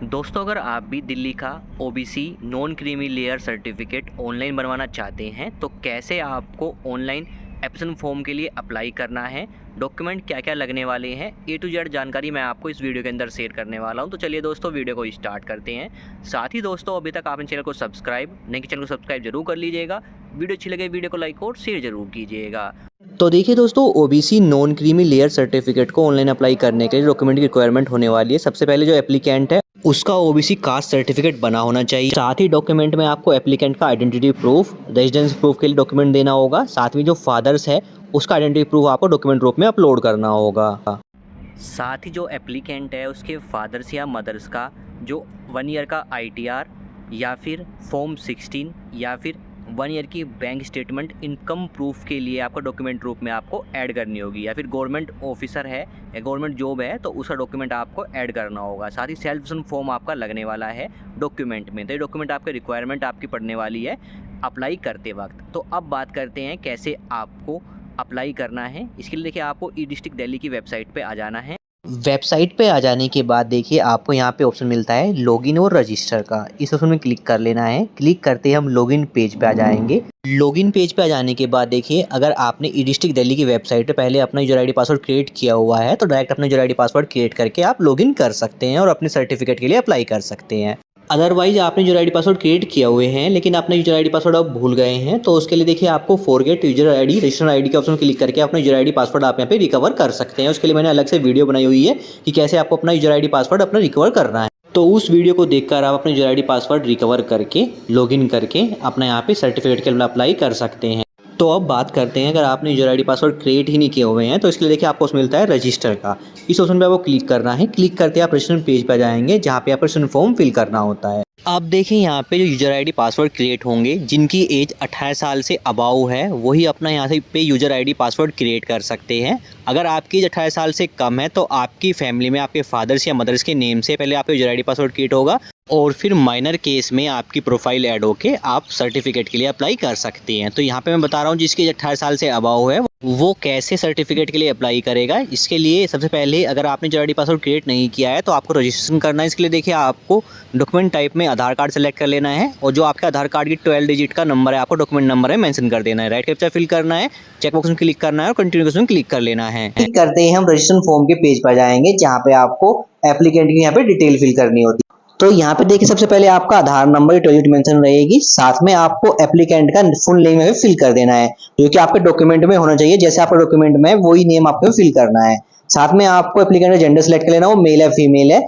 दोस्तों, अगर आप भी दिल्ली का OBC non creamy layer certificate online बनवाना चाहते हैं तो कैसे आपको ऑनलाइन एप्लीकेशन फॉर्म के लिए अप्लाई करना है, डॉक्यूमेंट क्या क्या लगने वाले हैं, A to Z जानकारी मैं आपको इस वीडियो के अंदर शेयर करने वाला हूं। तो चलिए दोस्तों, वीडियो को स्टार्ट करते हैं। साथ ही दोस्तों, अभी तक आपने चैनल को सब्सक्राइब नहीं किया, चैनल को सब्सक्राइब जरूर कर लीजिएगा। वीडियो अच्छी लगे वीडियो को लाइक और शेयर जरूर कीजिएगा। तो देखिए दोस्तों, OBC non creamy layer certificate को ऑनलाइन अप्लाई करने के लिए डॉक्यूमेंट की रिक्वायरमेंट होने वाली है। सबसे पहले जो एप्लीकेंट है उसका ओबीसी कास्ट सर्टिफिकेट बना होना चाहिए। साथ ही डॉक्यूमेंट में आपको एप्लीकेंट का आइडेंटिटी प्रूफ, रेजिडेंस प्रूफ के लिए डॉक्यूमेंट देना होगा। साथ में जो फादर्स है उसका आइडेंटिटी प्रूफ आपको डॉक्यूमेंट रूप में अपलोड करना होगा। साथ ही जो एप्लीकेंट है उसके फादर्स या मदर्स का जो 1 ईयर का ITR या फिर फॉर्म 16 या फिर 1 ईयर की बैंक स्टेटमेंट इनकम प्रूफ के लिए आपको डॉक्यूमेंट रूप में आपको ऐड करनी होगी। या फिर गवर्नमेंट ऑफिसर है या गवर्नमेंट जॉब है तो उसका डॉक्यूमेंट आपको ऐड करना होगा। साथ ही सेल्फ फॉर्म आपका लगने वाला है डॉक्यूमेंट में। तो ये डॉक्यूमेंट आपकी रिक्वायरमेंट आपकी पड़ने वाली है अप्लाई करते वक्त। तो अब बात करते हैं कैसे आपको अप्लाई करना है। इसके लिए देखिए, आपको ई-डिस्ट्रिक्ट दिल्ली की वेबसाइट पे आ जाना है। वेबसाइट पे आ जाने के बाद देखिए आपको यहाँ पे ऑप्शन मिलता है लॉगिन और रजिस्टर का। इस ऑप्शन में क्लिक कर लेना है। क्लिक करते ही हम लॉगिन पेज पे आ जाएंगे। लॉगिन पेज पे आ जाने के बाद देखिए, अगर आपने ई-डिस्ट्रिक्ट दिल्ली की वेबसाइट पे पहले अपना यूजर आईडी पासवर्ड क्रिएट किया हुआ है तो डायरेक्ट अपना यूजर आईडी पासवर्ड क्रिएट करके आप लॉगिन कर सकते हैं और अपने सर्टिफिकेट के लिए अप्लाई कर सकते हैं। अदरवाइज आपने यूजर आईडी पासवर्ड क्रिएट किया हुए हैं लेकिन अपना यूजर आईडी पासवर्ड आप भूल गए हैं तो उसके लिए देखिए आपको forget user ID register ID के ऑप्शन में क्लिक करके अपना यूजर आईडी पासवर्ड आप यहाँ पे रिकवर कर सकते हैं। उसके लिए मैंने अलग से वीडियो बनाई हुई है कि कैसे आपको अपना यूजर आईडी पासवर्ड अपना रिकवर करना है। तो उस वीडियो को देखकर आप अपने यूजर आईडी पासवर्ड रिकवर करके लॉगिन करके अपना यहाँ पे सर्टिफिकेट के लिए अप्लाई कर सकते हैं। तो अब बात करते हैं, अगर आपने यूजर आईडी पासवर्ड क्रिएट ही नहीं किए हुए हैं तो इसके लिए देखिए आपको उसमें मिलता है रजिस्टर का। इस ऑप्शन पे आपको क्लिक करना है। क्लिक करते आप रजिस्ट्रेशन पेज पर जाएंगे जहाँ पे आप रजिस्ट्रेशन फॉर्म फिल करना होता है। आप देखें यहाँ पे जो यूजर आईडी पासवर्ड क्रिएट होंगे, जिनकी एज 18 साल से अबाउ है वही अपना यहाँ से पे यूजर आईडी पासवर्ड क्रिएट कर सकते हैं। अगर आपकी एज 18 साल से कम है तो आपकी फैमिली में आपके फादर्स या मदर्स के नेम से पहले आपका यूजर आईडी पासवर्ड क्रिएट होगा और फिर माइनर केस में आपकी प्रोफाइल ऐड होके आप सर्टिफिकेट के लिए अप्लाई कर सकते हैं। तो यहाँ पे मैं बता रहा हूँ जिसकी 18 साल से अबाउ है वो कैसे सर्टिफिकेट के लिए अप्लाई करेगा। इसके लिए सबसे पहले अगर आपने यूजर आईडी पासवर्ड क्रिएट नहीं किया है तो आपको रजिस्ट्रेशन करना है। इसके लिए देखिए आपको डॉक्यूमेंट टाइप में आधार कार्ड सेलेक्ट कर लेना है और जो आपके आधार कार्ड की 12 डिजिट का नंबर है आपको डॉक्यूमेंट नंबर है मेंशन कर देना है। राइट कैप्चा फिल करना है, चेकबॉक्स में क्लिक करना है और कंटिन्यू में क्लिक कर लेना है। क्लिक करते ही हम रजिस्ट्रेशन फॉर्म के पेज पर जाएंगे जहाँ पे आपको एप्लीकेंट की यहाँ पे डिटेल फिल करनी होती है। तो यहाँ पे देखिए सबसे पहले आपका आधार नंबर 12 डिजिट मेंशन रहेगी। साथ में आपको एप्लीकेंट का फुल नेम है फिल कर देना है जो कि आपके डॉक्यूमेंट में होना चाहिए। जैसे आपके डॉक्यूमेंट में वही नेम आपको फिल करना है। साथ में आपको एप्लीकेंट का जेंडर सेलेक्ट कर लेना, वो मेल है फीमेल है।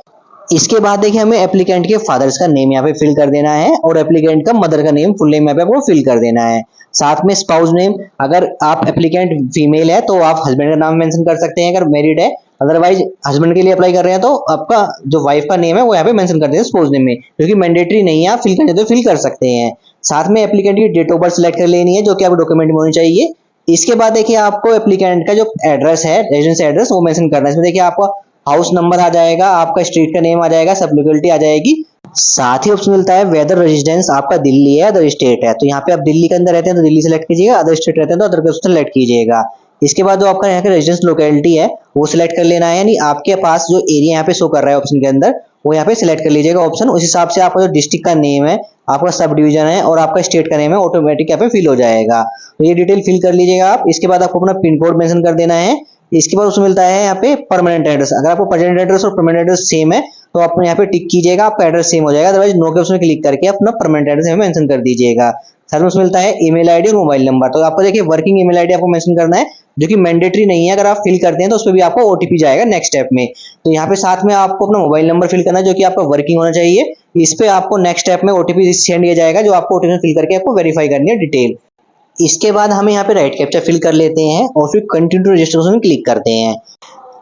इसके बाद देखिए हमें एप्लीकेंट के फादर्स का नेम यहाँ पे फिल कर देना है और एप्लीकेंट का मदर का नेम फुल नेम यहाँ पे आपको फिल कर देना है। साथ में स्पाउस नेम, अगर आप एप्लीकेंट फीमेल है तो आप हस्बैंड का नाम मेंशन कर सकते हैं अगर मैरिड है। अदरवाइज हस्बैंड के लिए अप्लाई कर रहे हैं तो आपका जो वाइफ का नेम है वो यहाँ पे मेंशन कर दें स्पाउस नेम में, क्योंकि मैंडेटरी नहीं है, आप फिल करते तो फिल कर सकते हैं। साथ में एप्लीकेंट की डेट ऑफ बर्थ सेलेक्ट कर लेनी है जो कि आपके डॉक्यूमेंट में होनी चाहिए। इसके बाद देखिए आपको एप्लीकेंट का जो एड्रेस है, रेजिडेंस एड्रेस, वो मेंशन करना है। इसमें देखिए आपका हाउस नंबर आ जाएगा, आपका स्ट्रीट का नेम आ जाएगा, सब लोकेलिटी आ जाएगी। साथ ही ऑप्शन मिलता है वेदर रेजिडेंस आपका दिल्ली है अदर स्टेट है। तो यहाँ पे आप दिल्ली के अंदर रहते हैं तो दिल्ली सेलेक्ट कीजिएगा, अदर स्टेट रहते हैं तो अदर को सेलेक्ट कीजिएगा। इसके बाद जो आपका यहाँ का रेजिडेंस लोकेलिटी है वो सिलेक्ट कर लेना है, यानी आपके पास जो एरिया यहाँ पे शो कर रहा है ऑप्शन के अंदर वो यहाँ पे सिलेक्ट कर लीजिएगा ऑप्शन। उस हिसाब से आपका जो डिस्ट्रिक्ट का नेम है, आपका सब डिवीजन है और आपका स्टेट का नेम है ऑटोमेटिक यहाँ पे फिल हो जाएगा। तो ये डिटेल फिल कर लीजिएगा आप। इसके बाद आपको अपना पिन कोड मेंशन कर देना है। इसके बाद उसमें मिलता है यहाँ पे परमानेंट एड्रेस। अगर आपको परमानेंट एड्रेस और परमानेंट एड्रेस सेम है तो आप यहाँ पे टिक कीजिएगा, आपका एड्रेस सेम हो जाएगा। अदरवाइज नो के ऑप्शन में क्लिक करके अपना परमानेंट एड्रेस यहाँ मेंशन कर दीजिएगा। साथ में उसमें मिलता है ईमेल आईडी और मोबाइल नंबर। तो आपको देखिए वर्किंग ईमेल आईडी आपको मेंशन करना है जो कि मैंडेटरी नहीं है। अगर आप फिल करते हैं तो उस पर भी आपको ओटीपी जाएगा नेक्स्ट स्टेप में। तो यहाँ पे साथ में आपको अपना मोबाइल नंबर फिल करना है जो कि आपका वर्किंग होना चाहिए। इस पे आपको नेक्स्ट स्टेप में ओटीपी सेंड किया जाएगा जो आपको ओटीपी फिल करके आपको वेरीफाई करनी है डिटेल। इसके बाद हम यहाँ पे राइट कैप्चा फिल कर लेते हैं और फिर कंटिन्यू रजिस्ट्रेशन में क्लिक करते हैं।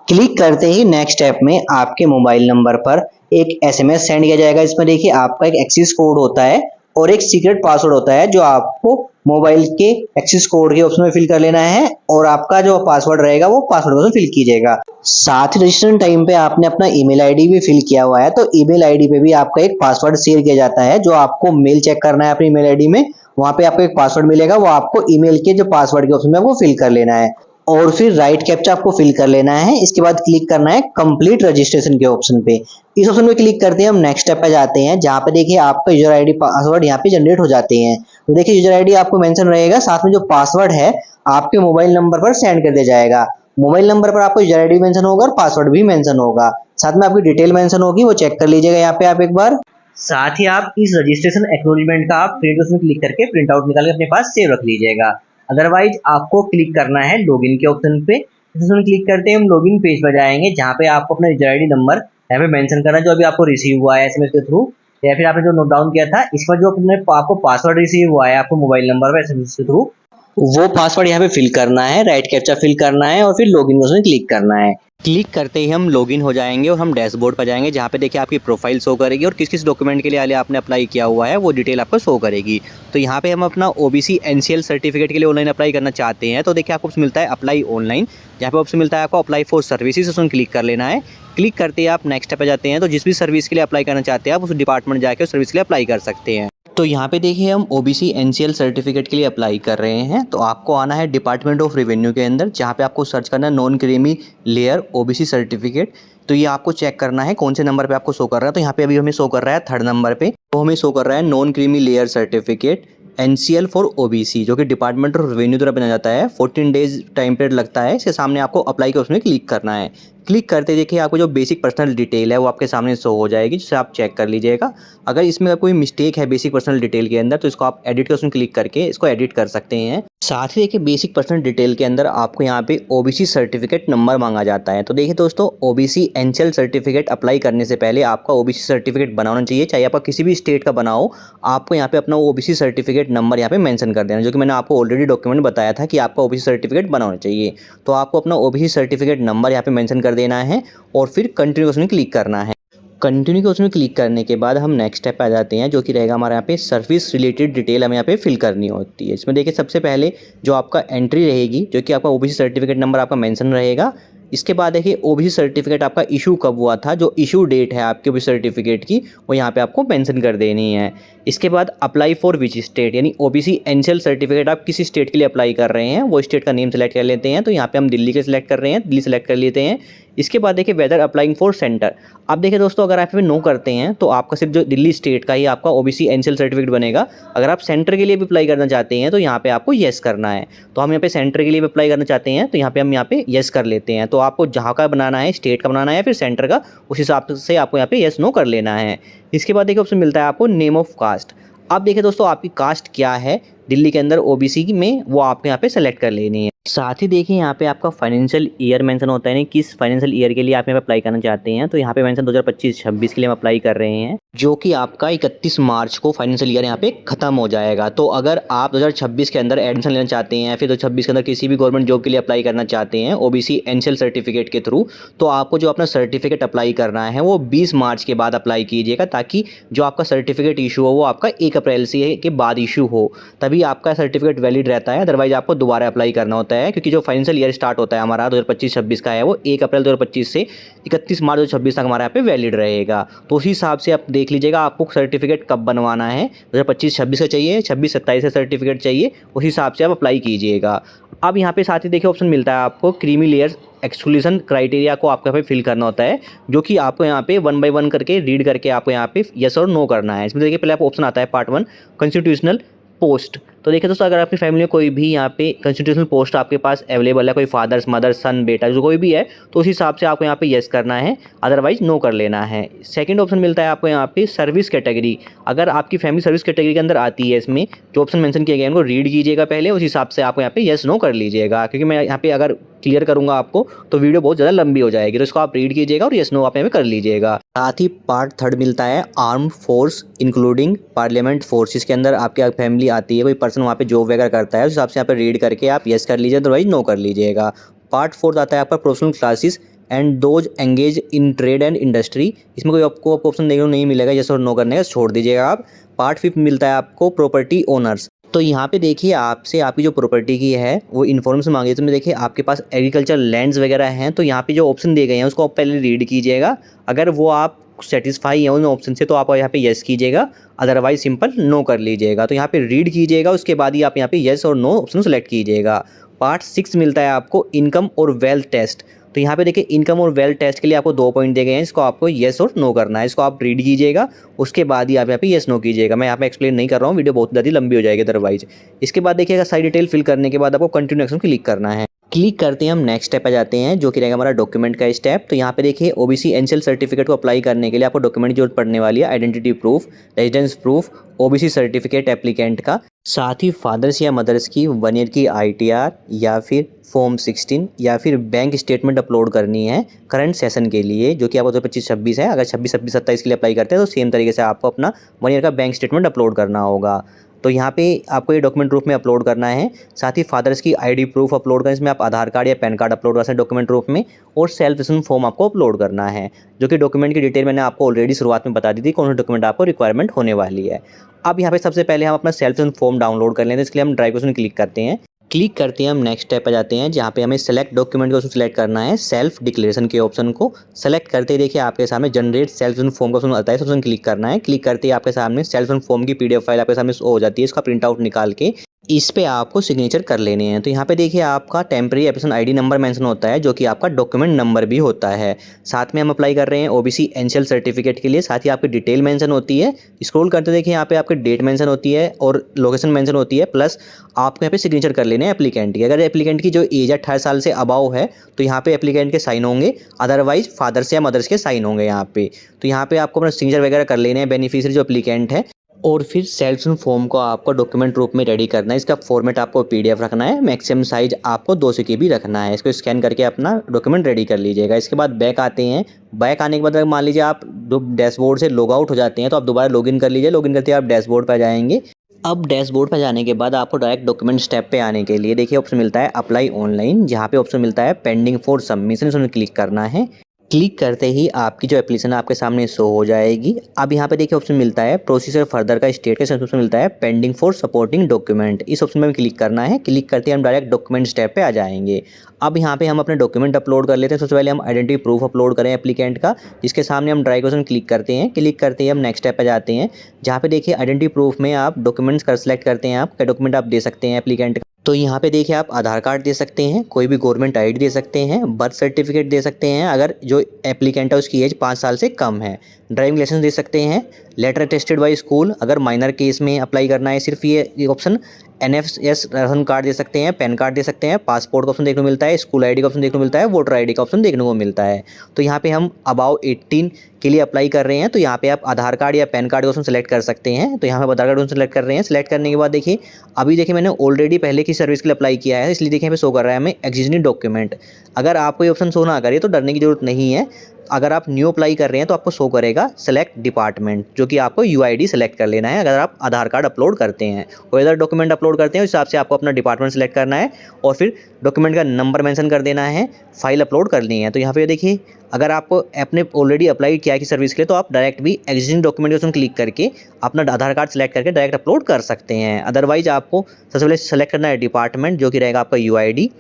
क्लिक करते ही नेक्स्ट स्टेप में आपके मोबाइल नंबर पर एक एसएमएस सेंड किया जाएगा। इसमें देखिए आपका एक एक्सेस कोड होता है और एक सीक्रेट पासवर्ड होता है जो आपको मोबाइल के एक्सेस कोड के ऑप्शन में फिल कर लेना है और आपका जो पासवर्ड रहेगा वो पासवर्ड ऑप्शन फिल कीजिएगा। साथ ही रजिस्ट्रेशन टाइम पे आपने अपना ईमेल आईडी भी फिल किया हुआ है तो ईमेल आईडी पे भी आपका एक पासवर्ड शेयर किया जाता है जो आपको मेल चेक करना है अपनी ईमेल आईडी में। वहां पे आपको एक पासवर्ड मिलेगा, वो आपको ईमेल के जो पासवर्ड के ऑप्शन में वो फिल कर लेना है। और फिर राइट कैप्चा आपको फिल कर लेना है। इसके बाद क्लिक करना है कंप्लीट रजिस्ट्रेशन के ऑप्शन पे। इस ऑप्शन पे क्लिक करते हैं हम नेक्स्ट स्टेप पे जाते हैं, जहाँ पे देखिए आपका यूजर आईडी पासवर्ड यहाँ पे जनरेट हो जाते हैं। तो देखिए यूजर आईडी आपको मेंशन रहेगा, साथ में जो पासवर्ड है आपके मोबाइल नंबर पर सेंड कर दिया जाएगा। मोबाइल नंबर पर आपको यूजर आईडी मेंशन होगा और पासवर्ड भी मेंशन होगा, साथ में आपकी डिटेल मेंशन होगी, वो चेक कर लीजिएगा यहाँ पे आप एक बार। साथ ही आप इस रजिस्ट्रेशन एक्नॉलेजमेंट का आप प्रिंट उसमें क्लिक करके प्रिंट आउट निकाल के अपने पास सेव रख लीजिएगा। अदरवाइज आपको क्लिक करना है लॉगिन के ऑप्शन पे। इसमें क्लिक करते हैं हम लॉगिन पेज पर जाएंगे, जहाँ पे आपको अपना यूजर आईडी नंबर यहाँ पे मेंशन करना है जो अभी आपको रिसीव हुआ है एसएमएस के थ्रू, या फिर आपने जो नोट डाउन किया था इस पर जो आपको पासवर्ड रिसीव हुआ है आपको मोबाइल नंबर पर एसएमएस के थ्रू, वो पासवर्ड यहाँ पे फिल करना है, राइट कैप्चा फिल करना है और फिर लॉगिन उसमें क्लिक करना है। क्लिक करते ही हम लॉगिन हो जाएंगे और हम डैशबोर्ड पर जाएंगे, जहाँ पे देखिए आपकी प्रोफाइल शो करेगी और किस किस डॉक्यूमेंट के लिए आपने अप्लाई किया हुआ है वो डिटेल आपको शो करेगी। तो यहाँ पे हम अपना ओबीसी एनसीएल सर्टिफिकेट के लिए ऑनलाइन अप्लाई करना चाहते हैं, तो देखिए आपको ऑप्शन मिलता है अप्लाई ऑनलाइन, जहाँ पे ऑप्शन मिलता है आपको अप्लाई फॉर सर्विसेज, उसमें क्लिक कर लेना है। क्लिक करते ही आप नेक्स्ट पे जाते हैं, तो जिस भी सर्विस के लिए अप्लाई करना चाहते हैं आप उस डिपार्टमेंट जाकर उस सर्विस के लिए अप्लाई कर सकते हैं। तो यहाँ पे देखिए हम ओबीसी एनसीएल सर्टिफिकेट के लिए अप्लाई कर रहे हैं, तो आपको आना है डिपार्टमेंट ऑफ रेवेन्यू के अंदर, जहाँ पे आपको सर्च करना है non creamy layer OBC certificate. तो ये आपको चेक करना है कौन से नंबर पे आपको शो कर रहा है। तो यहाँ पे अभी हमें शो कर रहा है 3rd नंबर पे, तो हमें शो कर रहा है non creamy layer certificate NCL for OBC, जो कि डिपार्टमेंट ऑफ रेवेन्यू द्वारा बनाया जाता है। 14 डेज टाइम पीरियड लगता है। इसके सामने आपको अप्लाई के उसमें क्लिक करना है। क्लिक करते देखिए आपको जो बेसिक पर्सनल डिटेल है वो आपके सामने शो हो जाएगी, जिसे आप चेक कर लीजिएगा। अगर इसमें कोई मिस्टेक है बेसिक पर्सनल डिटेल के अंदर, तो इसको आप एडिट के उसमें क्लिक करके इसको एडिट कर सकते हैं। साथ ही देखिए बेसिक पर्सनल डिटेल के अंदर आपको यहाँ पे ओबीसी सर्टिफिकेट नंबर मांगा जाता है। तो देखिए दोस्तों, ओबीसी एनसीएल सर्टिफिकेट अप्लाई करने से पहले आपका ओबीसी सर्टिफिकेट बनाना चाहिए, चाहे आप किसी भी स्टेट का बनाओ। आपको यहाँ पे अपना ओबीसी सर्टिफिकेट नंबर यहाँ पे मेंशन कर देना, जो कि मैंने आपको ऑलरेडी डॉक्यूमेंट बताया था कि आपका ओबीसी सर्टिफिकेट बनाना चाहिए। तो आपको अपना ओबीसी सर्टिफिकेट नंबर यहाँ पे मेंशन कर देना है और फिर कंटिन्यू उसमें क्लिक करना है। कंटिन्यू के उसमें क्लिक करने के बाद हम नेक्स्ट स्टेप पे आ जाते हैं, जो कि रहेगा हमारे यहाँ पे सर्विस रिलेटेड डिटेल हमें यहाँ पे फिल करनी होती है। इसमें देखिए सबसे पहले जो आपका एंट्री रहेगी, जो कि आपका ओबीसी सर्टिफिकेट नंबर आपका मेंशन रहेगा। इसके बाद देखिए ओबीसी सर्टिफिकेट आपका इशू कब हुआ था, जो इशू डेट है आपके ओबीसी सर्टिफिकेट की, वो यहाँ पे आपको मेंशन कर देनी है। इसके बाद अप्लाई फॉर विच स्टेट, यानी ओबीसी एनसीएल सर्टिफिकेट आप किसी स्टेट के लिए अप्लाई कर रहे हैं, वो स्टेट का नेम सेलेक्ट कर लेते हैं। तो यहाँ पे हम दिल्ली के सिलेक्ट कर रहे हैं, दिल्ली सेलेक्ट कर लेते हैं। इसके बाद देखिए वेदर अप्लाइंग फॉर सेंटर। अब देखिए दोस्तों, अगर आप नो करते हैं तो आपका सिर्फ जो दिल्ली स्टेट का ही आपका ओबीसी एनसीएल सर्टिफिकेट बनेगा। अगर आप सेंटर के लिए भी अप्लाई करना चाहते हैं तो यहाँ पे आपको येस करना है। तो हम यहाँ पे सेंटर के लिए भी अप्लाई करना चाहते हैं, तो यहाँ पे हम यहाँ पे येस कर लेते हैं। तो आपको जहाँ का बनाना है, स्टेट का बनाना है फिर सेंटर का, उस हिसाब से आपको यहाँ पे येस नो कर लेना है। इसके बाद देखिए ऑप्शन मिलता है आपको नेम ऑफ कास्ट। अब देखिए दोस्तों, आपकी कास्ट क्या है दिल्ली के अंदर ओबीसी में, वो आपको यहाँ पे सेलेक्ट कर लेनी है। साथ ही देखिए यहाँ पे आपका फाइनेंशियल ईयर मेंशन होता है, नहीं किस फाइनेंशियल ईयर के लिए आप यहाँ पे अप्लाई करना चाहते हैं। तो यहाँ पे मेंशन 2025-26 के लिए हम अप्लाई कर रहे हैं, जो कि आपका 31 मार्च को फाइनेंशियल ईयर यहाँ पे खत्म हो जाएगा। तो अगर आप 2026 के अंदर एडमिशन लेना चाहते हैं, फिर 2026 के अंदर किसी भी गवर्नमेंट जॉब के लिए अप्लाई करना चाहते हैं ओबीसी एनसीएल सर्टिफिकेट के थ्रू, तो आपको जो अपना सर्टिफिकेट अप्लाई करना है वो 20 मार्च के बाद अप्लाई कीजिएगा, ताकि जो आपका सर्टिफिकेट इशू हो वो आपका 1 अप्रैल से के बाद इशू हो, तभी आपका सर्टिफिकेट वैलिड रहता है। अदरवाइज आपको दोबारा अप्लाई करना होता है, क्योंकि जो फाइनेंशियल ईयर स्टार्ट होता है हमारा 2025-26 का है, वो 1 अप्रैल 2025 से 31 मार्च 2026 तक हमारे यहाँ पे वैलिड रहेगा। तो उसी हिसाब से आप देख लीजिएगा आपको सर्टिफिकेट कब बनवाना है। 2025-26 का चाहिए, 26-27 का सर्टिफिकेट चाहिए, उस हिसाब से आप अप्लाई कीजिएगा। अब यहाँ पे साथ ही देखिए ऑप्शन मिलता है आपको क्रीमी लेयर एक्सक्लूजन क्राइटेरिया को आपको यहाँ पे फिल करना होता है, जो कि आपको यहाँ पे 1 बाय 1 करके रीड करके आपको यहाँ पे यस और नो करना है। इसमें देखिए पहले आपको ऑप्शन आता है पार्ट 1 कॉन्स्टिट्यूशनल पोस्ट। तो देखिए दोस्तों, अगर आपकी फैमिली में कोई भी यहाँ पे कॉन्स्टिट्यूशनल पोस्ट आपके पास अवेलेबल है, कोई फादर मदर सन बेटा जो कोई भी है, तो उस हिसाब से आपको यहाँ पे येस करना है, अदरवाइज नो कर लेना है। सेकंड ऑप्शन मिलता है आपको यहाँ पे सर्विस कैटेगरी। अगर आपकी फैमिली सर्विस कैटेगरी के अंदर आती है, इसमें जो ऑप्शन मेंशन किया गया है उनको रीड कीजिएगा पहले, उस हिसाब से आपको यहाँ पे येस नो कर लीजिएगा, क्योंकि मैं यहाँ पे अगर क्लियर करूँगा आपको तो वीडियो बहुत ज़्यादा लंबी हो जाएगी। तो इसको आप रीड कीजिएगा और येस नो आप यहाँ पे कर लीजिएगा। साथ ही पार्ट 3 मिलता है armed force including parliament forces के अंदर आपकी फैमिली आती है, कोई पर्सन वहाँ पे जॉब वगैरह करता है, उस हिसाब से यहाँ पे रीड करके आप येस कर लीजिए, अदरवाइज नो कर लीजिएगा। पार्ट 4 आता है आपका professional classes and those engage in trade and industry. इसमें कोई आपको ऑप्शन देखने को नहीं मिलेगा, येस और नो करने का, छोड़ दीजिएगा आप। पार्ट 5 मिलता है आपको प्रॉपर्टी ओनर्स। तो यहाँ पे देखिए आपसे आपकी जो प्रॉपर्टी की है वो इन्फॉर्मेशन मांगी है। तो देखिए आपके पास एग्रीकल्चर लैंड्स वगैरह हैं, तो यहाँ पे जो ऑप्शन दिए गए हैं उसको आप पहले रीड कीजिएगा। अगर वो आप सेटिस्फाई है उन ऑप्शन से तो आप यहाँ पे येस कीजिएगा, अदरवाइज सिंपल नो कर लीजिएगा। तो यहाँ पे रीड कीजिएगा, उसके बाद ही आप यहाँ पे येस और नो ऑप्शन सेलेक्ट कीजिएगा। पार्ट 6 मिलता है आपको इनकम और वेल्थ टेस्ट। तो यहाँ पे देखिए इनकम और वेल्थ टेस्ट के लिए आपको 2 पॉइंट दिए गए हैं, इसको आपको येस और नो करना है। इसको आप रीड कीजिएगा, उसके बाद ही आप यहाँ पे येस नो कीजिएगा। मैं यहाँ पे एक्सप्लेन नहीं कर रहा हूँ, वीडियो बहुत ज़्यादा लंबी हो जाएगी अदरवाइज। इसके बाद देखिएगा सारी डिटेल फिल करने के बाद आपको कंटिन्यू एक्शन क्लिक करना है। क्लिक करते हैं हम नेक्स्ट स्टेप आ जाते हैं, जो कि रहेगा हमारा डॉक्यूमेंट का स्टेप। तो यहाँ पे देखिए ओबीसी एनसीएल सर्टिफिकेट को अप्लाई करने के लिए आपको डॉक्यूमेंट की जरूरत पड़ने वाली है। Identity proof, residence proof, OBC certificate applicant का, साथ ही फादर्स या मदर्स की 1 ईयर की आईटीआर या फिर फॉर्म 16 या फिर बैंक स्टेटमेंट अपलोड करनी है करंट सेशन के लिए, जो कि आपको 2025-26 है। अगर 26-27 के लिए अप्लाई करते हैं तो सेम तरीके से आपको अपना 1 ईयर का बैंक स्टेटमेंट अपलोड करना होगा। तो यहाँ पे आपको ये डॉक्यूमेंट प्रूफ में अपलोड करना है। साथ ही फादर्स की आईडी प्रूफ अपलोड करना है, इसमें आप आधार कार्ड या पैन कार्ड अपलोड कर सकते हैं डॉक्यूमेंट प्रूफ में। और सेल्फ रेजिस्ट्रेशन फॉर्म आपको अपलोड करना है, जो कि डॉक्यूमेंट की डिटेल मैंने आपको ऑलरेडी शुरुआत में बता दी थी कौन सा डॉक्यूमेंट आपको रिक्वायरमेंट होने वाली है। अब यहाँ पे सबसे पहले हम अपना सेल्फ रेजिस्ट्रेशन फॉर्म डाउनलोड कर लेते हैं। इसके लिए हम ड्राइव ऑप्शन क्लिक करते हैं। क्लिक करते हैं हम नेक्स्ट स्टेप पे जाते हैं, जहाँ पे हमें सेलेक्ट डॉक्यूमेंट को सिलेक्ट करना है। सेल्फ डिक्लेरेशन के ऑप्शन को सेलेक्ट करते ही देखिए आपके सामने जनरेट सेल्फ फॉर्म का ऑप्शन आता है, इस ऑप्शन क्लिक करना है। क्लिक करते ही आपके सामने सेल्फ फॉर्म की पीडीएफ फाइल आपके सामने शो हो जाती है। इसका प्रिंट आउट निकाल के इस पे आपको सिग्नेचर कर लेने हैं। तो यहाँ पे देखिए आपका temporary application ID number mention होता है, जो कि आपका डॉक्यूमेंट नंबर भी होता है। साथ में हम अप्लाई कर रहे हैं ओबीसी एनसीएल सर्टिफिकेट के लिए, साथ ही आपकी डिटेल मेंशन होती है। स्क्रॉल करते देखिए यहाँ पे आपकी डेट मेंशन होती है और लोकेशन मेंशन होती है, प्लस आपको यहाँ पे सिग्नेचर कर लेने हैं एप्लीकेंट की। अगर एप्लीकेंट की जो एज 18 साल से अबाव है तो यहाँ पे एप्लीकेंट के साइन होंगे, अदरवाइज फादर्स या मदर्स के साइन होंगे यहाँ पे। तो यहाँ पे आपको अपना सिग्नेचर वगैरह कर लेने हैं बेनिफिशियरी जो एप्लीकेंट है। और फिर सेल्फ फॉर्म को आपको डॉक्यूमेंट रूप में रेडी करना है। इसका फॉर्मेट आपको पीडीएफ रखना है, मैक्सिमम साइज आपको 200 KB रखना है। इसको स्कैन करके अपना डॉक्यूमेंट रेडी कर लीजिएगा। इसके बाद बैक आते हैं। बैक आने के बाद अगर मान लीजिए आप डैशबोर्ड से लॉग आउट हो जाते हैं तो आप दोबारा लॉगिन कर लीजिए। लॉगिन करते आप डैशबोर्ड पर जाएंगे। अब डैशबोर्ड पर जाने के बाद आपको डायरेक्ट डॉक्यूमेंट स्टेप पे आने के लिए देखिए ऑप्शन मिलता है अप्लाई ऑनलाइन, जहाँ पे ऑप्शन मिलता है पेंडिंग फॉर सबमिशन, इसमें क्लिक करना है। क्लिक करते ही आपकी जो एप्लीकेशन आपके सामने शो हो जाएगी। अब यहाँ पे देखिए ऑप्शन मिलता है प्रोसीजर फर्दर का स्टेट का ऑप्शन मिलता है पेंडिंग फॉर सपोर्टिंग डॉक्यूमेंट, इस ऑप्शन में क्लिक करना है। क्लिक करते ही हम डायरेक्ट डॉक्यूमेंट स्टेप पे आ जाएंगे। अब यहाँ पे हम अपने डॉक्यूमेंट अपलोड कर लेते हैं। सबसे पहले हम आइडेंटिटी प्रूफ अपलोड करें एप्लीकेंट का, जिसके सामने हम ड्राइव ऑप्शन क्लिक करते हैं। क्लिक करते ही हम नेक्स्ट स्टेप पे जाते हैं, जहाँ पे देखिए आइडेंटिटी प्रूफ में आप डॉक्यूमेंट्स कर सिलेक्ट करते हैं, आप क्या डॉक्यूमेंट आप दे सकते हैं एप्लीकेंट। तो यहाँ पे देखिए आप आधार कार्ड दे सकते हैं, कोई भी गवर्नमेंट आईडी दे सकते हैं, बर्थ सर्टिफिकेट दे सकते हैं अगर जो एप्लीकेंट है उसकी एज 5 साल से कम है, ड्राइविंग लाइसेंस दे सकते हैं, लेटर अटेस्टेड बाय स्कूल अगर माइनर केस में अप्लाई करना है सिर्फ ये ऑप्शन, एनएफएस राशन कार्ड दे सकते हैं, पैन कार्ड दे सकते हैं, पासपोर्ट का ऑप्शन देखने को मिलता है, स्कूल आईडी का ऑप्शन देखने को मिलता है, वोटर आईडी का ऑप्शन देखने को मिलता है। तो यहाँ पे हम अबाउ 18 के लिए अप्लाई कर रहे हैं, तो यहाँ पे आप आधार कार्ड या पैन कार्ड का ऑप्शन सेलेक्ट कर सकते हैं। तो यहाँ पे आधार कार्ड ऑप्शन सेलेक्ट कर रहे हैं। सेलेक्ट करने के बाद देखिए अभी देखिए मैंने ऑलरेडी पहले की सर्विस के लिए अप्लाई किया है, इसलिए देखिए यहाँ पे शो कर रहा है हमें एग्जिस्टिंग डॉक्यूमेंट। अगर आपको ये ऑप्शन शो ना करे तो डरने की जरूरत नहीं है। अगर आप न्यू अप्लाई कर रहे हैं तो आपको शो करेगा सेलेक्ट डिपार्टमेंट, जो कि आपको यूआईडी सेलेक्ट कर लेना है अगर आप आधार कार्ड अपलोड करते हैं और अदर डॉक्यूमेंट अपलोड करते हैं उस हिसाब से आपको अपना डिपार्टमेंट सेलेक्ट करना है और फिर डॉक्यूमेंट का नंबर मेंशन कर देना है, फाइल अपलोड करनी है। तो यहाँ पे देखिए अगर आपको आपने ऑलरेडी अप्लाई किया है कि सर्विस के लिए तो आप डायरेक्ट भी एग्जिस्टिंग डॉक्यूमेंट ऑप्शन क्लिक करके अपना आधार कार्ड सेलेक्ट करके डायरेक्ट अपलोड कर सकते हैं। अदरवाइज आपको सबसे पहले सेलेक्ट करना है डिपार्टमेंट, जो कि रहेगा आपका यूआईडी।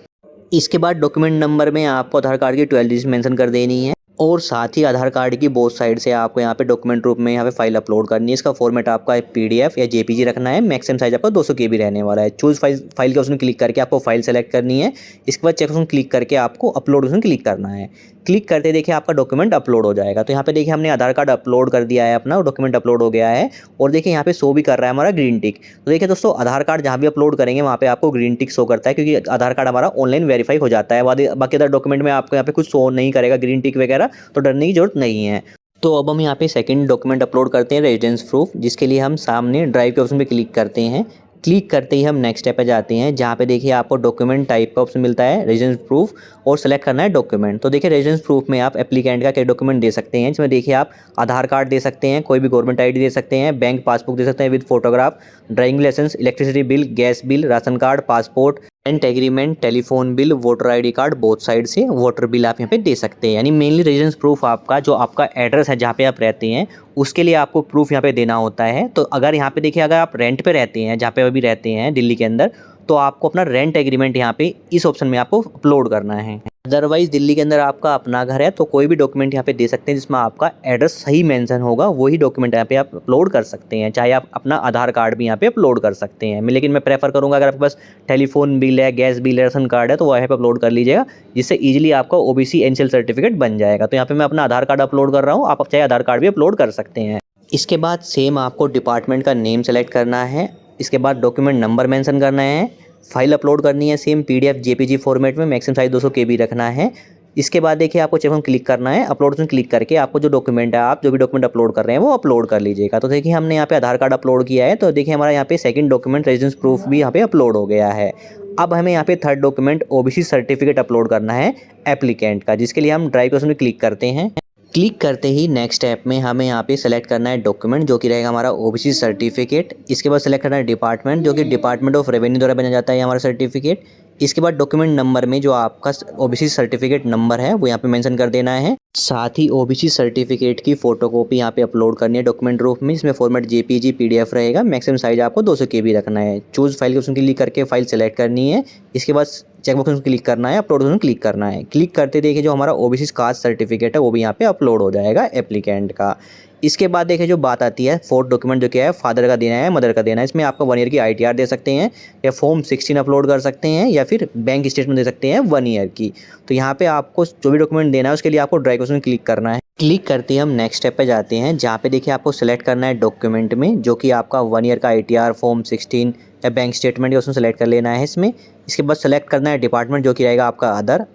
इसके बाद डॉक्यूमेंट नंबर में आपको आधार कार्ड की 12 डिजिट मेंशन कर देनी है और साथ ही आधार कार्ड की बोथ साइड से आपको यहाँ पे डॉक्यूमेंट रूप में यहाँ पे फाइल अपलोड करनी है। इसका फॉर्मेट आपका पीडीएफ या जेपीजी रखना है, मैक्सिमम साइज आपका 200 KB रहने वाला है। चूज फाइल के ऑप्शन क्लिक करके आपको फाइल सेलेक्ट करनी है। इसके बाद चेक ऑप्शन क्लिक करके आपको अपलोड ऑप्शन क्लिक करना है। क्लिक करते देखिए आपका डॉक्यूमेंट अपलोड हो जाएगा। तो यहाँ पे देखिए हमने आधार कार्ड अपलोड कर दिया है, अपना डॉक्यूमेंट अपलोड हो गया है और देखिए यहाँ पे शो भी कर रहा है हमारा ग्रीन टिक। तो देखिए दोस्तों आधार कार्ड जहाँ भी अपलोड करेंगे वहाँ पे आपको ग्रीन टिक शो करता है, क्योंकि आधार कार्ड हमारा ऑनलाइन वेरीफाई हो जाता है। बाकी अदर डॉक्यूमेंट में आपको यहाँ पे कुछ शो नहीं करेगा ग्रीन टिक वगैरह, तो डरने की जरूरत नहीं है। तो अब हम यहाँ पे सेकंड डॉक्यूमेंट अपलोड करते हैं रेजिडेंस प्रूफ, जिसके लिए हम सामने ड्राइव के ऑप्शन पे क्लिक करते हैं। क्लिक करते ही हम नेक्स्ट स्टेप पे जाते हैं, जहाँ पे देखिए आपको डॉक्यूमेंट टाइप का ऑप्शन मिलता है रेजिडेंस प्रूफ और सेलेक्ट करना है डॉक्यूमेंट। तो देखिए रेजिडेंस प्रूफ में आप एप्लीकेंट का क्या डॉक्यूमेंट दे सकते हैं, जिसमें देखिए आप आधार कार्ड दे सकते हैं, कोई भी गवर्नमेंट आईडी दे सकते हैं, बैंक पासबुक दे सकते हैं with photograph, driving licence, electricity bill, gas bill, ration card, passport, rent agreement, telephone bill, voter ID card, both side से वोटर बिल आप यहाँ पे दे सकते हैं। यानी मेनली रेजिडेंस प्रूफ आपका जो आपका एड्रेस है जहाँ पे आप रहते हैं उसके लिए आपको प्रूफ यहाँ पे देना होता है। तो अगर यहाँ पे देखिए अगर आप रेंट पे रहते हैं जहाँ पे अभी रहते हैं दिल्ली के अंदर, तो आपको अपना रेंट एग्रीमेंट यहाँ पे इस ऑप्शन में आपको अपलोड करना है। अदरवाइज़ दिल्ली के अंदर आपका अपना घर है तो कोई भी डॉक्यूमेंट यहाँ पे दे सकते हैं जिसमें आपका एड्रेस सही मेंशन होगा, वही डॉक्यूमेंट यहाँ पे आप अपलोड कर सकते हैं। चाहे आप अपना आधार कार्ड भी यहाँ पे अपलोड कर सकते हैं। लेकिन मैं प्रेफर करूँगा अगर आपके पास टेलीफोन बिल है, गैस बिल है, राशन कार्ड है तो वो यहाँ पे अपलोड कर लीजिएगा, जिससे ईजिली आपका ओबीसी एनसीएल सर्टिफिकेट बन जाएगा। तो यहाँ पे मैं अपना आधार कार्ड अपलोड कर रहा हूँ, आप चाहे आधार कार्ड भी अपलोड कर सकते हैं। इसके बाद सेम आपको डिपार्टमेंट का नेम सेलेक्ट करना है। इसके बाद डॉक्यूमेंट नंबर मेंशन करना है। फाइल अपलोड करनी है सेम पीडीएफ जेपीजी फॉर्मेट में, मैक्सिमम साइज 200 केबी रखना है। इसके बाद देखिए आपको चेक क्लिक करना है, अपलोड ऑप्शन क्लिक करके आपको जो डॉक्यूमेंट है, आप जो भी डॉक्यूमेंट अपलोड कर रहे हैं वो अपलोड कर लीजिएगा। तो देखिए हमने यहाँ पे आधार कार्ड अपलोड किया है, तो देखिए हमारा यहाँ पे सेकंड डॉक्यूमेंट रेजिडेंस प्रूफ भी यहाँ पे अपलोड हो गया है। अब हमें यहाँ पे third document OBC certificate upload करना है एप्लीकेंट का, जिसके लिए हम ड्राइव ऑप्शन में क्लिक करते हैं। क्लिक करते ही नेक्स्ट ऐप में हमें यहाँ पे सेलेक्ट करना है डॉक्यूमेंट, जो कि रहेगा हमारा ओबीसी सर्टिफिकेट। इसके बाद सेलेक्ट करना है डिपार्टमेंट, जो कि डिपार्टमेंट ऑफ रेवेन्यू द्वारा बना जाता है हमारा सर्टिफिकेट। इसके बाद डॉक्यूमेंट नंबर में जो आपका ओबीसी सर्टिफिकेट नंबर है वो यहाँ पे मेंशन कर देना है। साथ ही ओबीसी सर्टिफिकेट की फोटोकॉपी यहाँ पे अपलोड करनी है डॉक्यूमेंट रूप में, इसमें फॉर्मेट जेपीजी पीडीएफ रहेगा। मैक्सिमम साइज आपको 200 केबी रखना है। चूज फाइल के ऑप्शन क्लिक करके फाइल सेलेक्ट करनी है। इसके बाद चेकबॉक्स में क्लिक करना है, अपलोड ऑप्शन क्लिक करना है। क्लिक करते देखिए जो हमारा ओबीसी कास्ट सर्टिफिकेट है वो भी यहाँ पे अपलोड हो जाएगा एप्लीकेंट का। इसके बाद देखिए जो बात आती है फोर्थ डॉक्यूमेंट, जो क्या है फादर का देना है, मदर का देना है। इसमें आपका 1 ईयर की आईटीआर दे सकते हैं, या फॉर्म 16 अपलोड कर सकते हैं, या फिर बैंक स्टेटमेंट दे सकते हैं 1 ईयर की। तो यहाँ पे आपको जो भी डॉक्यूमेंट देना है उसके लिए आपको ड्राइव ऑप्शन क्लिक करना है। क्लिक करते ही हम नेक्स्ट स्टेप पे जाते हैं, जहाँ पे देखिए आपको सेलेक्ट करना है डॉक्यूमेंट में, जो कि आपका 1 ईयर का आईटीआर, फॉर्म 16 या बैंक स्टेटमेंट है, उसमें सेलेक्ट कर लेना है इसमें। इसके बाद सेलेक्ट करना है डिपार्टमेंट, जो कि रहेगा आपका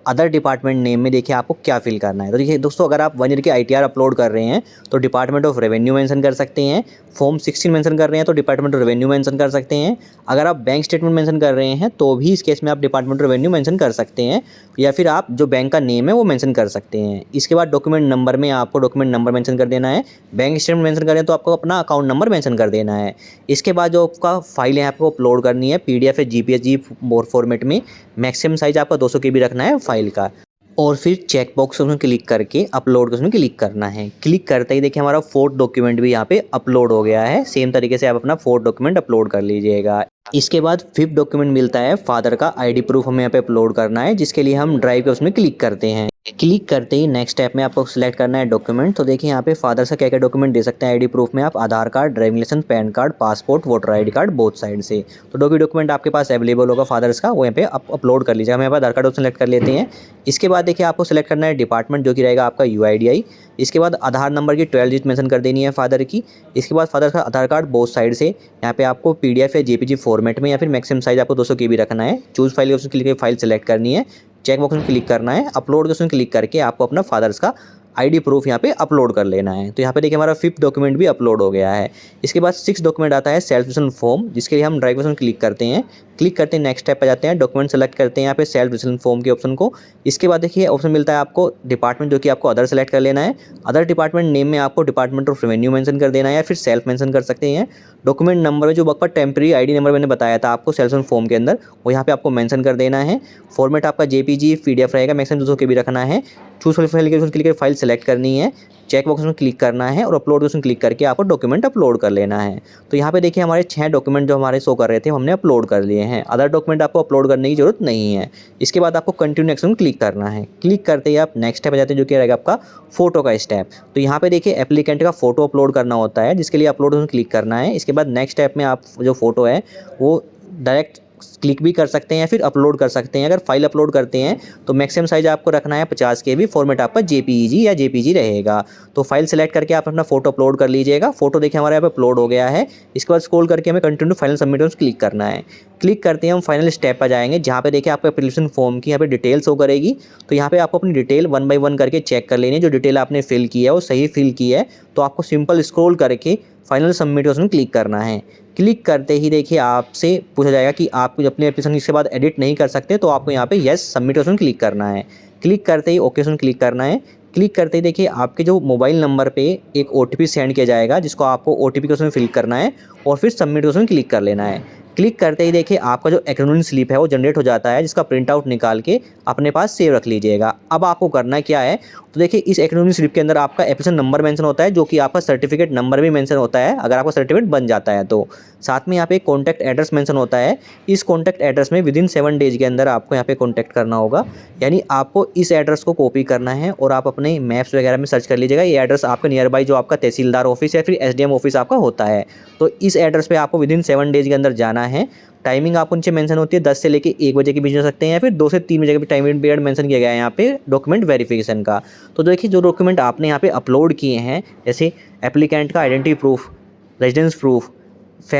अदर डिपार्टमेंट नेम में देखिए आपको क्या फिल करना है। तो देखिए दोस्तों, अगर आप 1 ईयर की आईटीआर अपलोड कर रहे हैं तो डिपार्टमेंट ऑफ रेवेन्यू मेंशन कर सकते हैं। फॉर्म 16 मेंशन कर रहे हैं तो डिपार्टमेंट ऑफ रेवेन्यू मेंशन कर सकते हैं। अगर आप बैंक स्टेटमेंट मेंशन कर रहे हैं तो भी इस केस में आप डिपार्टमेंट ऑफ रेवेन्यू मेंशन कर सकते हैं, या फिर आप जो बैंक का नेम है वो मेंशन कर सकते हैं। इसके बाद डॉक्यूमेंट नंबर में आपको डॉक्यूमेंट नंबर मेंशन कर देना है। बैंक स्टेटमेंट मेंशन करें तो आपको अपना अकाउंट नंबर मेंशन कर देना है। इसके बाद जो आपका फाइल है आपको अपलोड करनी है पीडीएफ या जीपीजी फॉर्मेट में। मैक्सिमम साइज आपका 200 केबी रखना है फाइल का। और फिर चेक बॉक्स में क्लिक करके अपलोड के उसमें क्लिक करना है। क्लिक करते ही देखिए हमारा फोर्थ डॉक्यूमेंट भी यहाँ पे अपलोड हो गया है। सेम तरीके से आप अपना फोर्थ डॉक्यूमेंट अपलोड कर लीजिएगा। इसके बाद फिफ्थ डॉक्यूमेंट मिलता है फादर का आईडी प्रूफ, हमें यहाँ पे अपलोड करना है, जिसके लिए हम ड्राइव के उसमें क्लिक करते हैं। क्लिक करते ही नेक्स्ट स्टेप में आपको सिलेक्ट करना है डॉक्यूमेंट। तो देखिए यहाँ पे फादर से क्या क्या डॉक्यूमेंट दे सकते हैं आईडी प्रूफ में आप, Aadhaar card, driving licence, PAN card, passport, voter ID card, both side से। तो जो भी डॉक्यूमेंट आपके पास अवेलेबल होगा फादर्स का वो यहाँ पे अपलोड कर लीजिए। हम यहाँ पे आधार कार्ड सेलेक्ट कर लेते हैं। इसके बाद देखिए आपको सेलेक्ट करना है डिपार्टमेंट, जो कि रहेगा आपका यूआईडीआई। इसके बाद आधार नंबर की 12 डिजिट मेंशन कर देनी है फादर की। इसके बाद फादर का आधार कार्ड बोथ साइड से यहाँ पे आपको पीडीएफ या जेपीजी फॉर्मेट में, या फिर मैक्सिमम साइज आपको 200 केबी रखना है। चूज फाइल ऑप्शन क्लिक करके फाइल सेलेक्ट करनी है। चेक बॉक्स में क्लिक करना है, अपलोड के ऑप्शन क्लिक करके आपको अपना फादर्स का आईडी प्रूफ यहाँ पे अपलोड कर लेना है। तो यहाँ पे देखिए हमारा फिफ्थ डॉक्यूमेंट भी अपलोड हो गया है। इसके बाद 6 डॉक्यूमेंट आता है सेल्फ डिक्लेरेशन फॉर्म, जिसके लिए हम ड्राइव ऑप्शन क्लिक करते हैं। क्लिक करते हैं नेक्स्ट स्टेप पे जाते हैं, डॉक्यूमेंट सेलेक्ट करते हैं यहाँ पे सेल्फ डिक्लेरेशन फॉर्म के ऑप्शन को। इसके बाद देखिए ऑप्शन मिलता है आपको डिपार्टमेंट, जो कि आपको अदर सेलेक्ट कर लेना है। अदर डिपार्टमेंट नेम में आपको डिपार्टमेंट ऑफ रेवेन्यू मेंशन कर देना है, या फिर सेल्फ मेंशन कर सकते हैं। डॉक्यूमेंट नंबर जो आपका टेम्परेरी आईडी नंबर मैंने बताया था आपको सेल्फ फॉर्म के अंदर, वो यहाँ पे आपको मेंशन कर देना है। फॉर्मेट आपका जेपीजी पीडीएफ रहेगा, मैक्सिमम 200 केबी रखना है। चूज फाइल के क्लिक करके फाइल सेलेक्ट करनी है। चेक बॉक्स में क्लिक करना है और अपलोड ऑप्शन क्लिक करके आपको डॉक्यूमेंट अपलोड कर लेना है। तो यहाँ पे देखिए हमारे 6 डॉक्यूमेंट जो हमारे शो कर रहे थे हमने अपलोड कर लिए हैं। अदर डॉक्यूमेंट आपको अपलोड करने की जरूरत नहीं है। इसके बाद आपको कंटिन्यू नेक्स्ट में क्लिक करना है। क्लिक करते ही आप नेक्स्ट स्टेप आ जाते हैं, जो कि रहेगा आपका फोटो का स्टेप। तो यहाँ पे देखिए एप्लीकेंट का फोटो अपलोड करना होता है, जिसके लिए अपलोड ऑप्शन क्लिक करना है। इसके बाद नेक्स्ट स्टेप में आप जो फोटो है वो डायरेक्ट क्लिक भी कर सकते हैं या फिर अपलोड कर सकते हैं। अगर फाइल अपलोड करते हैं तो मैक्सिमम साइज आपको रखना है 50 केबी, फॉर्मेट आपका जेपीईजी या जेपीजी रहेगा। तो फाइल सेलेक्ट करके आप अपना फोटो अपलोड कर लीजिएगा। फोटो देखिए हमारे यहाँ पे अपलोड हो गया है। इसके बाद स्क्रॉल करके हमें continue final submit option click करना है। क्लिक करते हैं हम फाइनल स्टेप पर जाएंगे, जहाँ पे देखिए आपको एप्लीकेशन फॉर्म की यहाँ पे डिटेल्स शो करेगी। तो यहाँ पे आपको अपनी डिटेल 1 बाय 1 करके चेक कर लेनी है। जो डिटेल आपने फिल की है वो सही फिल की है तो आपको सिंपल स्क्रॉल करके फाइनल सबमिट ऑप्शन क्लिक करना है। क्लिक करते ही देखिए आपसे पूछा जाएगा कि आप अपने एप्लीकेशन इसके बाद एडिट नहीं कर सकते, तो आपको यहाँ पे यस सबमिट ऑप्शन क्लिक करना है। क्लिक करते ही ओके ऑप्शन क्लिक करना है। क्लिक करते ही देखिए आपके जो मोबाइल नंबर पे एक ओटीपी सेंड किया जाएगा, जिसको आपको ओटीपी के उसमें फिल करना है और फिर सबमिट ऑप्शन क्लिक कर लेना है। क्लिक करते ही देखिए आपका जो एक्नॉलेजमेंट स्लिप है वो जनरेट हो जाता है, जिसका प्रिंट आउट निकाल के अपने पास सेव रख लीजिएगा। अब आपको करना क्या है, तो देखिए इस एक्नॉलेजमेंट स्लिप के अंदर आपका एप्लीकेशन नंबर मेंशन होता है, जो कि आपका सर्टिफिकेट नंबर भी मेंशन होता है अगर आपका सर्टिफिकेट बन जाता है तो। साथ में यहाँ पे कॉन्टैक्ट एड्रेस मेंशन होता है। इस कॉन्टैक्ट एड्रेस में विदिन 7 डेज के अंदर आपको यहाँ पे कॉन्टैक्ट करना होगा, यानी आपको इस एड्रेस को कॉपी करना है और आप अपने मैप्स वगैरह में सर्च कर लीजिएगा। ये एड्रेस आपके नियर बाई जो आपका तहसीलदार ऑफिस या फिर एसडीएम ऑफिस आपका होता है, तो इस एड्रेस पे आपको विदिन 7 डेज के अंदर जाना है। टाइमिंग आपको नीचे मेंशन होती है 10 से लेके 1 बजे के बीच जा सकते हैं, या फिर 2 से 3 बजे का भी टाइम पीरियड मेंशन किया गया है यहाँ पे डॉक्यूमेंट वेरिफिकेशन का। तो देखिए जो डॉक्यूमेंट आपने यहाँ पे अपलोड किए हैं, जैसे एप्लीकेंट का identity proof, residence proof,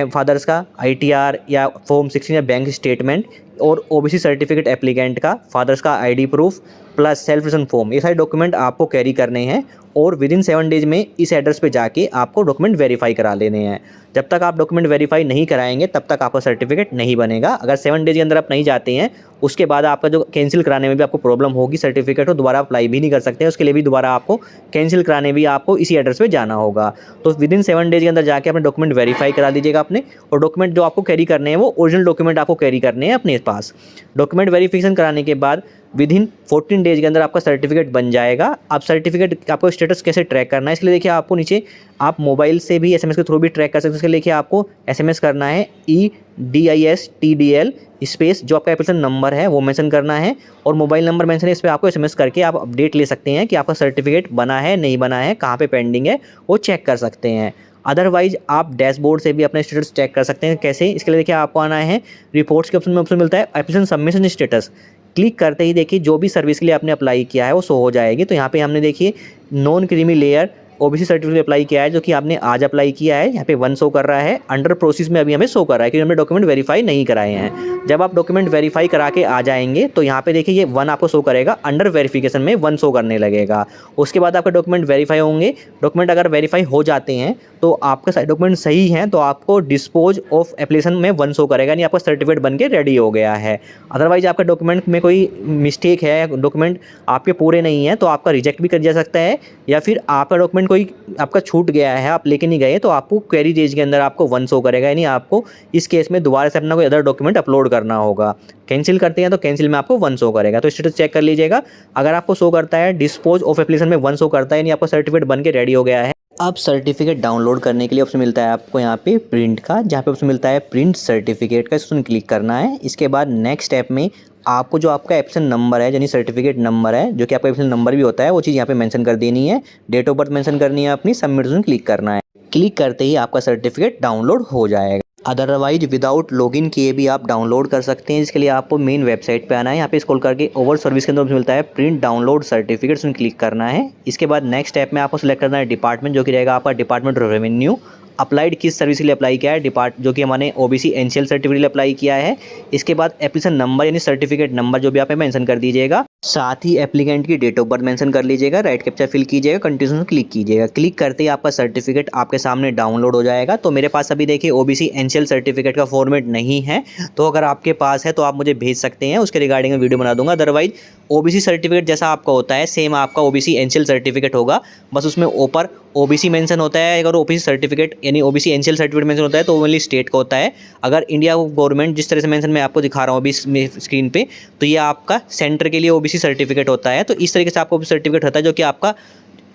fathers का ITR या फॉर्म 16 या बैंक स्टेटमेंट, और OBC सर्टिफिकेट एप्लीकेंट का, फादर्स का ID proof plus self return form, ये सारे डॉक्यूमेंट आपको कैरी करने हैं और विदिन 7 डेज में इस एड्रेस पे जाके आपको डॉक्यूमेंट वेरीफाई करा लेने हैं। जब तक आप डॉक्यूमेंट वेरीफाई नहीं कराएंगे तब तक आपका सर्टिफिकेट नहीं बनेगा। अगर 7 डेज के अंदर आप नहीं जाते हैं, उसके बाद आपका जो कैंसिल कराने में भी आपको प्रॉब्लम होगी, सर्टिफिकेट को दोबारा अप्लाई भी नहीं कर सकते हैं, उसके लिए भी दोबारा आपको कैंसिल कराने भी आपको इसी एड्रेस पे जाना होगा। तो विदिन 7 डेज के अंदर जाके अपने डॉक्यूमेंट वेरीफाई करा दीजिएगा अपने, और डॉक्यूमेंट जो आपको कैरी करने हैं वो ओरिजिनल डॉक्यूमेंट आपको कैरी करने हैं अपने पास। डॉक्यूमेंट वेरिफिकेशन कराने के बाद विदिन 14 डेज के अंदर आपका सर्टिफिकेट बन जाएगा। आप सर्टिफिकेट आपको स्टेटस कैसे ट्रैक करना है, इसके लिए देखिए आपको नीचे आप मोबाइल से भी SMS के थ्रू भी ट्रैक कर सकते हैं। इसके लिए देखिए आपको SMS करना है EDISTDL स्पेस जो आपका एप्लीकेशन नंबर है वो मेंशन करना है, और मोबाइल नंबर मेंशन है, इस पर आपको SMS करके आप अपडेट ले सकते हैं कि आपका सर्टिफिकेट बना है नहीं बना है, कहाँ पे पेंडिंग है, वो चेक कर सकते हैं। अदरवाइज आप डैशबोर्ड से भी अपना स्टेटस चेक कर सकते हैं। कैसे, इसके लिए देखिए आपको आना है रिपोर्ट्स के ऑप्शन में, ऑप्शन मिलता है एप्लीकेशन सबमिशन स्टेटस। क्लिक करते ही देखिए जो भी सर्विस के लिए आपने अप्लाई किया है वो शो हो जाएगी। तो यहाँ पे हमने देखिए non creamy layer OBC certificate apply किया है, जो कि आपने आज अप्लाई किया है। यहाँ पे 1 शो कर रहा है, अंडर प्रोसेस में अभी हमें शो कर रहा है क्योंकि हमने डॉक्यूमेंट वेरीफाई नहीं कराए हैं। जब आप डॉक्यूमेंट वेरीफाई करा के आ जाएंगे तो यहाँ पे देखिए ये 1 आपको शो करेगा, अंडर वेरिफिकेशन में 1 शो करने लगेगा। उसके बाद आपके डॉक्यूमेंट वेरीफाई होंगे। डॉक्यूमेंट अगर वेरीफाई हो जाते हैं तो आपका सारे डॉक्यूमेंट सही हैं तो आपको डिस्पोज ऑफ एप्लीकेशन में 1 शो करेगा, यानी आपका सर्टिफिकेट बन के रेडी हो गया है। अदरवाइज आपका डॉक्यूमेंट में कोई मिस्टेक है, डॉक्यूमेंट आपके पूरे नहीं हैं, तो आपका रिजेक्ट भी कर जा सकता है, या फिर आपका डॉक्यूमेंट कोई आपका छूट गया है, आप लेके नहीं गए, तो आपको क्वेरी डेज के अंदर आपको 1 शो करेगा, यानी आपको इस केस में दोबारा से अपना कोई अदर डॉक्यूमेंट अपलोड करना होगा। कैंसिल करते हैं तो कैंसिल में आपको 1 शो करेगा। तो स्टेटस चेक कर लीजिएगा, अगर आपको शो करता है डिस्पोज ऑफ एप्लीकेशन में 1 शो करता है, यानी आपका सर्टिफिकेट बन के रेडी हो गया है। अब सर्टिफिकेट डाउनलोड करने के लिए ऑप्शन मिलता है आपको यहाँ पे प्रिंट का, जहाँ पे ऑप्शन मिलता है प्रिंट सर्टिफिकेट का, इसको क्लिक करना है। इसके बाद नेक्स्ट स्टेप में आपको जो आपका एप्लीकेशन नंबर है, यानी सर्टिफिकेट नंबर है, जो कि आपका एप्लीकेशन नंबर भी होता है, वो चीज़ यहाँ पे मेंशन कर देनी है। डेट ऑफ बर्थ मेंशन करनी है अपनी, सबमिट क्लिक करना है। क्लिक करते ही आपका सर्टिफिकेट डाउनलोड हो जाएगा। अदरवाइज विदाउट लॉगिन किए भी आप डाउनलोड कर सकते हैं। इसके लिए आपको मेन वेबसाइट पे आना है, यहाँ पे स्क्रॉल करके ओवर सर्विस के अंदर मिलता है प्रिंट डाउनलोड सर्टिफिकेट, उसमें क्लिक करना है। इसके बाद नेक्स्ट स्टेप में आपको सिलेक्ट करना है डिपार्टमेंट, जो कि रहेगा आपका डिपार्टमेंट ऑफ रेवेन्यू। अप्लाइड किस सर्विस के लिए अप्लाई किया है, जो कि हमारे OBC एनसीएल सर्टिफिकेट के लिए अप्लाई किया है। इसके बाद एप्लीकेशन नंबर यानी सर्टिफिकेट नंबर जो भी आप मेंशन कर दीजिएगा, साथ ही एप्लीकेंट की डेट ऑफ बर्थ मेंशन कर लीजिएगा, राइट कैप्चा फिल कीजिएगा, कंटिन्यू क्लिक कीजिएगा। क्लिक करते ही आपका सर्टिफिकेट आपके सामने डाउनलोड हो जाएगा। तो मेरे पास अभी देखिए OBC एनसीएल सर्टिफिकेट का फॉर्मेट नहीं है, तो अगर आपके पास है तो आप मुझे भेज सकते हैं, उसके रिगार्डिंग में वीडियो बना दूंगा। अदरवाइज OBC सर्टिफिकेट जैसा आपका होता है सेम आपका OBC एनसीएल सर्टिफिकेट होगा, बस उसमें ऊपर OBC मेंशन होता है। अगर OBC सर्टिफिकेट यानी OBC एनसीएल सर्टिफिकेट मेंशन होता है तो ओनली स्टेट का होता है। अगर इंडिया गवर्नमेंट जिस तरह से मेंशन मैं आपको दिखा रहा हूँ अभी स्क्रीन पे, तो ये आपका सेंटर के लिए OBC सर्टिफिकेट होता है। तो इस तरीके से आपको सर्टिफिकेट होता है जो कि आपका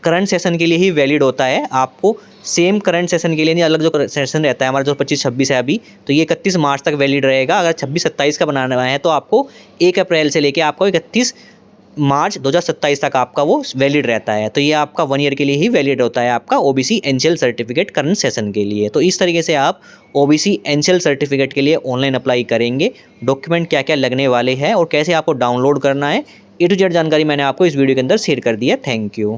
करंट सेशन के लिए ही वैलिड होता है। आपको सेम करंट सेशन के लिए नहीं, अलग जो सेशन रहता है हमारा जो 25-26 है अभी, तो ये 31 मार्च तक वैलिड रहेगा। अगर 26-27 का बनाना है तो आपको 1 अप्रैल से लेके आपको 31 मार्च 2027 तक आपका वो वैलिड रहता है। तो ये आपका 1 ईयर के लिए ही वैलिड होता है आपका OBC NCL certificate current session के लिए। तो इस तरीके से आप OBC एनसीएल सर्टिफिकेट के लिए ऑनलाइन अप्लाई करेंगे। डॉक्यूमेंट क्या क्या लगने वाले हैं और कैसे आपको डाउनलोड करना है, A to Z जानकारी मैंने आपको इस वीडियो के अंदर शेयर कर दी है। Thank you.